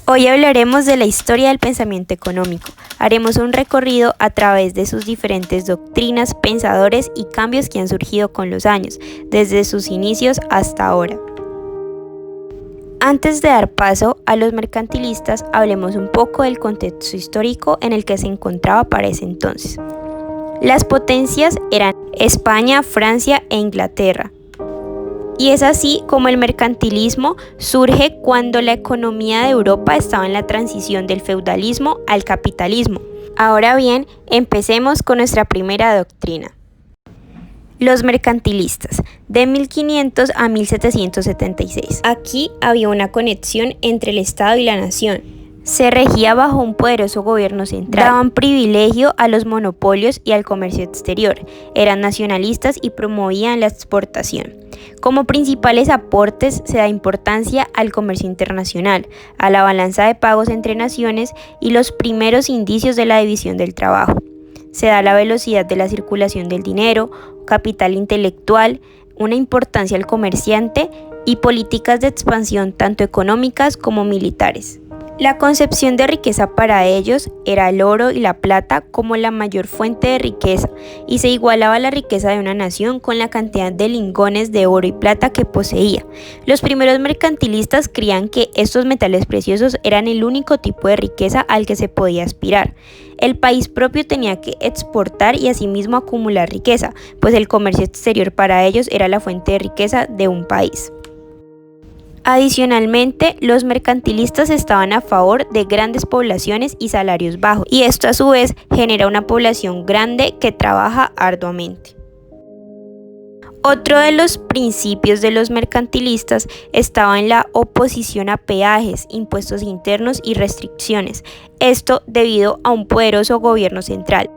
Hoy hablaremos de la historia del pensamiento económico. Haremos un recorrido a través de sus diferentes doctrinas, pensadores y cambios que han surgido con los años, desde sus inicios hasta ahora. Antes de dar paso a los mercantilistas, hablemos un poco del contexto histórico en el que se encontraba para ese entonces. Las potencias eran España, Francia e Inglaterra. Y es así como el mercantilismo surge cuando la economía de Europa estaba en la transición del feudalismo al capitalismo. Ahora bien, empecemos con nuestra primera doctrina. Los mercantilistas, de 1500 a 1776. Aquí había una conexión entre el Estado y la nación. Se regía bajo un poderoso gobierno central. Daban privilegio a los monopolios y al comercio exterior. Eran nacionalistas y promovían la exportación. Como principales aportes se da importancia al comercio internacional, a la balanza de pagos entre naciones y los primeros indicios de la división del trabajo. Se da la velocidad de la circulación del dinero, capital intelectual, una importancia al comerciante y políticas de expansión tanto económicas como militares. La concepción de riqueza para ellos era el oro y la plata como la mayor fuente de riqueza y se igualaba la riqueza de una nación con la cantidad de lingones de oro y plata que poseía. Los primeros mercantilistas creían que estos metales preciosos eran el único tipo de riqueza al que se podía aspirar. El país propio tenía que exportar y asimismo acumular riqueza, pues el comercio exterior para ellos era la fuente de riqueza de un país. Adicionalmente, los mercantilistas estaban a favor de grandes poblaciones y salarios bajos, y esto a su vez genera una población grande que trabaja arduamente. Otro de los principios de los mercantilistas estaba en la oposición a peajes, impuestos internos y restricciones, esto debido a un poderoso gobierno central.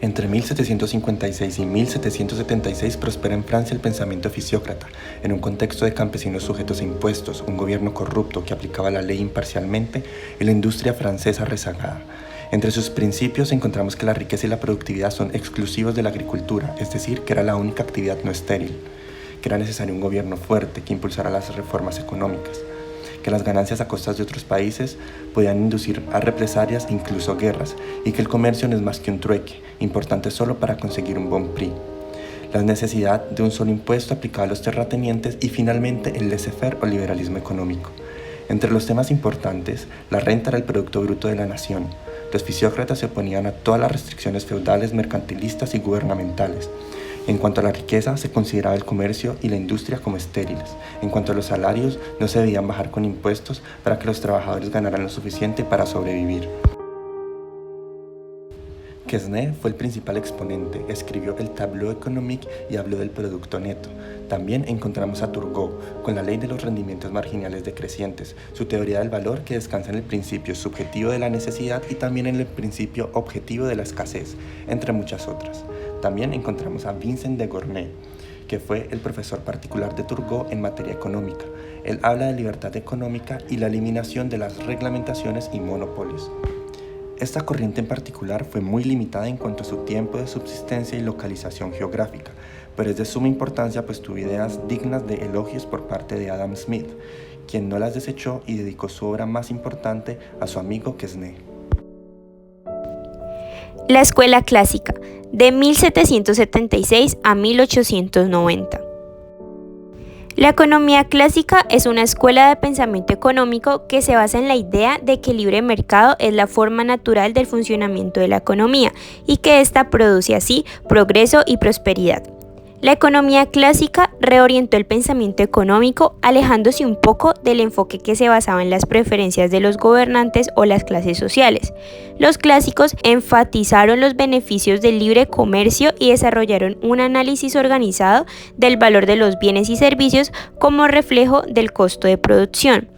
Entre 1756 y 1776 prospera en Francia el pensamiento fisiócrata, en un contexto de campesinos sujetos a impuestos, un gobierno corrupto que aplicaba la ley imparcialmente y la industria francesa rezagada. Entre sus principios encontramos que la riqueza y la productividad son exclusivos de la agricultura, es decir, que era la única actividad no estéril, que era necesario un gobierno fuerte que impulsara las reformas económicas, que las ganancias a costas de otros países podían inducir a represalias e incluso guerras, y que el comercio no es más que un trueque, importante solo para conseguir un bon prix. La necesidad de un solo impuesto aplicado a los terratenientes y finalmente el laissez-faire o liberalismo económico. Entre los temas importantes, la renta era el producto bruto de la nación. Los fisiócratas se oponían a todas las restricciones feudales, mercantilistas y gubernamentales. En cuanto a la riqueza, se consideraba el comercio y la industria como estériles. En cuanto a los salarios, no se debían bajar con impuestos para que los trabajadores ganaran lo suficiente para sobrevivir. Quesnay fue el principal exponente, escribió el Tableau économique y habló del producto neto. También encontramos a Turgot, con la ley de los rendimientos marginales decrecientes, su teoría del valor que descansa en el principio subjetivo de la necesidad y también en el principio objetivo de la escasez, entre muchas otras. También encontramos a Vincent de Gournay, que fue el profesor particular de Turgot en materia económica. Él habla de libertad económica y la eliminación de las reglamentaciones y monopolios. Esta corriente en particular fue muy limitada en cuanto a su tiempo de subsistencia y localización geográfica, pero es de suma importancia pues tuvo ideas dignas de elogios por parte de Adam Smith, quien no las desechó y dedicó su obra más importante a su amigo Quesnay. La escuela clásica, de 1776 a 1890. La economía clásica es una escuela de pensamiento económico que se basa en la idea de que el libre mercado es la forma natural del funcionamiento de la economía y que ésta produce así progreso y prosperidad. La economía clásica reorientó el pensamiento económico alejándose un poco del enfoque que se basaba en las preferencias de los gobernantes o las clases sociales. Los clásicos enfatizaron los beneficios del libre comercio y desarrollaron un análisis organizado del valor de los bienes y servicios como reflejo del costo de producción.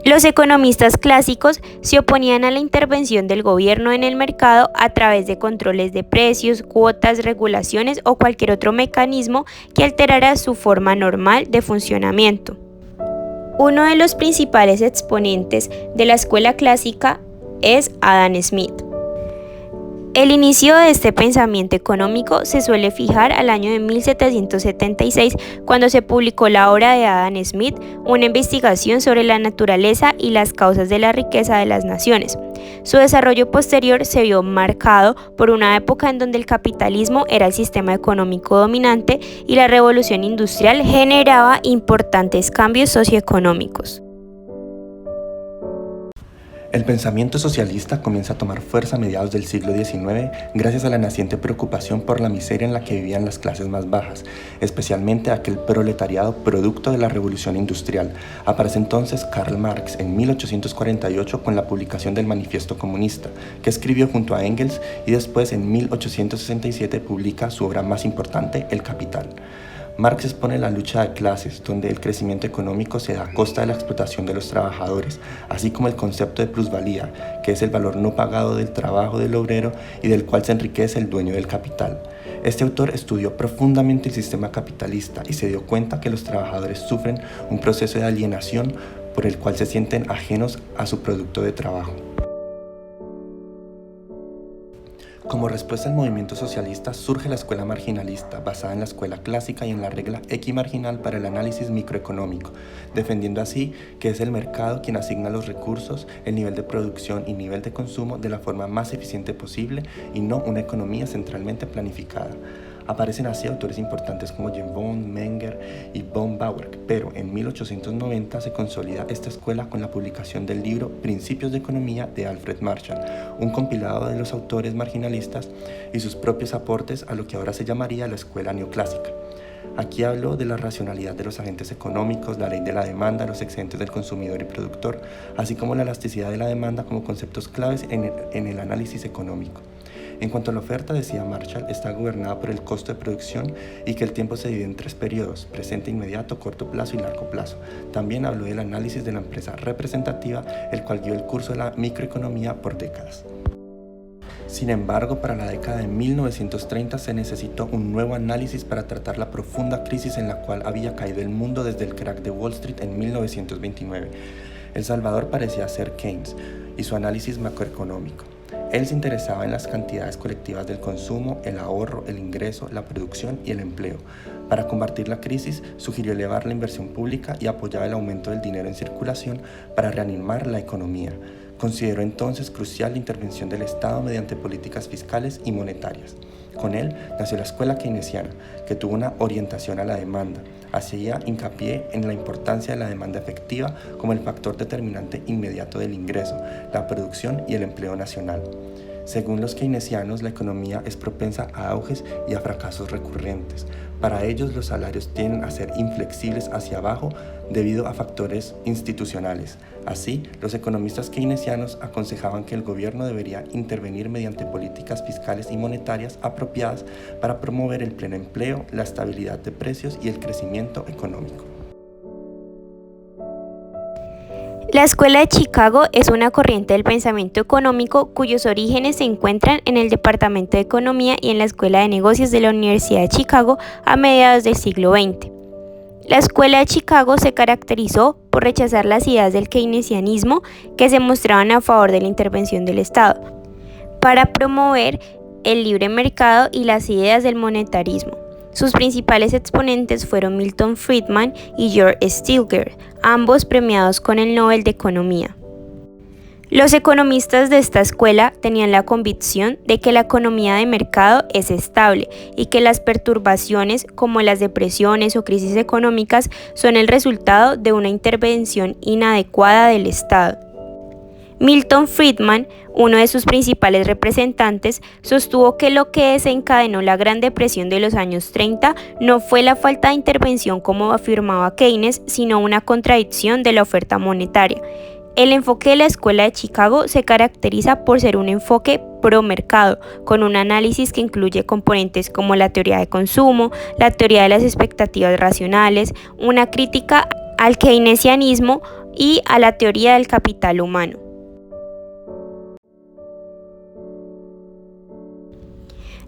Los economistas clásicos se oponían a la intervención del gobierno en el mercado a través de controles de precios, cuotas, regulaciones o cualquier otro mecanismo que alterara su forma normal de funcionamiento. Uno de los principales exponentes de la escuela clásica es Adam Smith. El inicio de este pensamiento económico se suele fijar al año de 1776, cuando se publicó la obra de Adam Smith, una investigación sobre la naturaleza y las causas de la riqueza de las naciones. Su desarrollo posterior se vio marcado por una época en donde el capitalismo era el sistema económico dominante y la revolución industrial generaba importantes cambios socioeconómicos. El pensamiento socialista comienza a tomar fuerza a mediados del siglo XIX gracias a la naciente preocupación por la miseria en la que vivían las clases más bajas, especialmente aquel proletariado producto de la revolución industrial. Aparece entonces Karl Marx en 1848 con la publicación del Manifiesto Comunista, que escribió junto a Engels, y después en 1867 publica su obra más importante, El Capital. Marx expone la lucha de clases, donde el crecimiento económico se da a costa de la explotación de los trabajadores, así como el concepto de plusvalía, que es el valor no pagado del trabajo del obrero y del cual se enriquece el dueño del capital. Este autor estudió profundamente el sistema capitalista y se dio cuenta que los trabajadores sufren un proceso de alienación por el cual se sienten ajenos a su producto de trabajo. Como respuesta al movimiento socialista surge la escuela marginalista, basada en la escuela clásica y en la regla equimarginal para el análisis microeconómico, defendiendo así que es el mercado quien asigna los recursos, el nivel de producción y nivel de consumo de la forma más eficiente posible y no una economía centralmente planificada. Aparecen así autores importantes como Jean von Menger y von Bauer, pero en 1890 se consolida esta escuela con la publicación del libro Principios de Economía de Alfred Marshall, un compilado de los autores marginalistas y sus propios aportes a lo que ahora se llamaría la escuela neoclásica. Aquí habló de la racionalidad de los agentes económicos, la ley de la demanda, los excedentes del consumidor y productor, así como la elasticidad de la demanda como conceptos claves en el análisis económico. En cuanto a la oferta, decía Marshall, está gobernada por el costo de producción y que el tiempo se divide en 3 periodos: presente, inmediato, corto plazo y largo plazo. También habló del análisis de la empresa representativa, el cual guió el curso de la microeconomía por décadas. Sin embargo, para la década de 1930 se necesitó un nuevo análisis para tratar la profunda crisis en la cual había caído el mundo desde el crack de Wall Street en 1929. El salvador parecía ser Keynes y su análisis macroeconómico. Él se interesaba en las cantidades colectivas del consumo, el ahorro, el ingreso, la producción y el empleo. Para combatir la crisis, sugirió elevar la inversión pública y apoyaba el aumento del dinero en circulación para reanimar la economía. Consideró entonces crucial la intervención del Estado mediante políticas fiscales y monetarias. Con él nació la escuela keynesiana, que tuvo una orientación a la demanda. Hacía hincapié en la importancia de la demanda efectiva como el factor determinante inmediato del ingreso, la producción y el empleo nacional. Según los keynesianos, la economía es propensa a auges y a fracasos recurrentes. Para ellos, los salarios tienden a ser inflexibles hacia abajo debido a factores institucionales. Así, los economistas keynesianos aconsejaban que el gobierno debería intervenir mediante políticas fiscales y monetarias apropiadas para promover el pleno empleo, la estabilidad de precios y el crecimiento económico. La Escuela de Chicago es una corriente del pensamiento económico cuyos orígenes se encuentran en el Departamento de Economía y en la Escuela de Negocios de la Universidad de Chicago a mediados del siglo XX. La Escuela de Chicago se caracterizó por rechazar las ideas del keynesianismo que se mostraban a favor de la intervención del Estado, para promover el libre mercado y las ideas del monetarismo. Sus principales exponentes fueron Milton Friedman y George Stigler, ambos premiados con el Nobel de Economía. Los economistas de esta escuela tenían la convicción de que la economía de mercado es estable y que las perturbaciones como las depresiones o crisis económicas son el resultado de una intervención inadecuada del Estado. Milton Friedman, uno de sus principales representantes, sostuvo que lo que desencadenó la Gran Depresión de los años 30 no fue la falta de intervención como afirmaba Keynes, sino una contradicción de la oferta monetaria. El enfoque de la Escuela de Chicago se caracteriza por ser un enfoque pro-mercado, con un análisis que incluye componentes como la teoría de consumo, la teoría de las expectativas racionales, una crítica al keynesianismo y a la teoría del capital humano.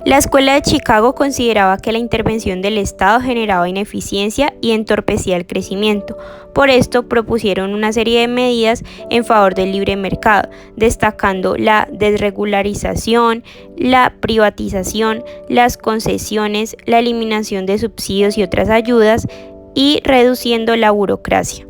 La Escuela de Chicago consideraba que la intervención del Estado generaba ineficiencia y entorpecía el crecimiento. Por esto propusieron una serie de medidas en favor del libre mercado, destacando la desregularización, la privatización, las concesiones, la eliminación de subsidios y otras ayudas y reduciendo la burocracia.